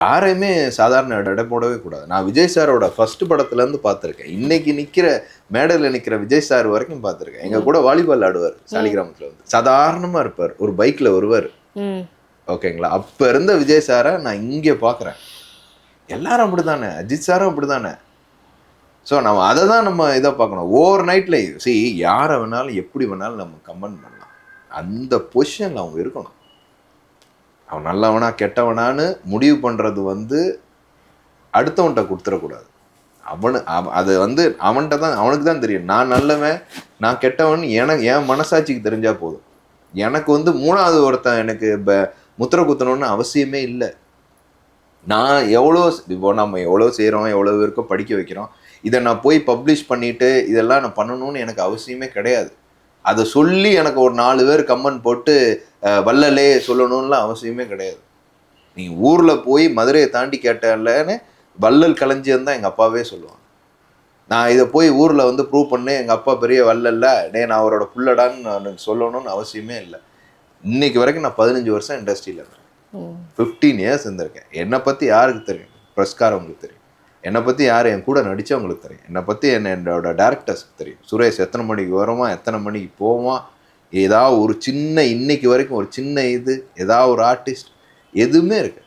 யாரையுமே சாதாரண எடை போடவே கூடாது. நான் விஜய் சாரோட ஃபர்ஸ்ட் படத்துலேருந்து பார்த்துருக்கேன். இன்னைக்கு நிற்கிற மேடையில் நிற்கிற விஜய் சார் வரைக்கும் பார்த்துருக்கேன். எங்கள் கூட வாலிபால் ஆடுவார் சாலிகிராமத்தில் வந்து. சாதாரணமாக இருப்பார், ஒரு பைக்கில் வருவார். ஓகேங்களா? அப்போ இருந்த விஜய் சாரை நான் இங்கே பார்க்குறேன். எல்லாரும் அப்படி தானே, அஜித் சாரும் அப்படி தானே. ஸோ நம்ம அதை தான் நம்ம இதை பார்க்கணும். ஓவர் நைட்டில் யாரை வேணாலும் எப்படி வேணாலும் நம்ம கமெண்ட் பண்ணலாம். அந்த பொசிஷனில் அவங்க இருக்கணும். அவன் நல்லவனா கெட்டவனான்னு முடிவு பண்ணுறது வந்து அடுத்தவன்கிட்ட கொடுத்துடக்கூடாது. அது வந்து அவன்கிட்ட தான், அவனுக்கு தான் தெரியும். நான் நல்லவன் நான் கெட்டவன் என் மனசாட்சிக்கு தெரிஞ்சால் போதும். எனக்கு வந்து மூணாவது ஒருத்தன் எனக்கு முத்திரை குத்தணும்னு அவசியமே இல்லை. நான் இப்போ நம்ம எவ்வளோ செய்கிறோம், எவ்வளோ பேருக்கோ படிக்க வைக்கிறோம். இதை நான் போய் பப்ளிஷ் பண்ணிவிட்டு இதெல்லாம் நான் பண்ணணும்னு எனக்கு அவசியமே கிடையாது. அதை சொல்லி எனக்கு ஒரு 4 பேர் கமெண்ட் போட்டு வள்ளலே சொல்லணும்லாம் அவசியமே கிடையாது. நீங்கள் ஊரில் போய் மதுரையை தாண்டி கேட்டலன்னு வள்ளல் களஞ்சியம் தான் எங்கள் அப்பாவே சொல்லுவாங்க. நான் இதை போய் ஊரில் வந்து ப்ரூவ் பண்ணி எங்கள் அப்பா பெரிய வள்ளல்ல நான் அவரோட புள்ளடான்னு நான் சொல்லணும்னு அவசியமே இல்லை. இன்னைக்கு வரைக்கும் நான் 15 வருஷம் இண்டஸ்ட்ரியில் இருக்கேன். 15 இயர்ஸ் இருந்திருக்கேன். என்னை பற்றி யாருக்கு தெரியும்? ப்ரெஸ்காரவங்களுக்கு தெரியும். என்னை பற்றி யார் என் கூட நடித்தவங்களுக்கு தெரியும். என்னை பற்றி என்னோட டேரக்டர்ஸ்க்கு தெரியும். சுரேஷ் எத்தனை மணிக்கு வருவான், எத்தனை மணிக்கு போவான், ஏதாவது ஒரு சின்ன இன்னைக்கு வரைக்கும் ஒரு சின்ன ஏதாவது ஒரு ஆர்டிஸ்ட் எதுவுமே இருக்கு.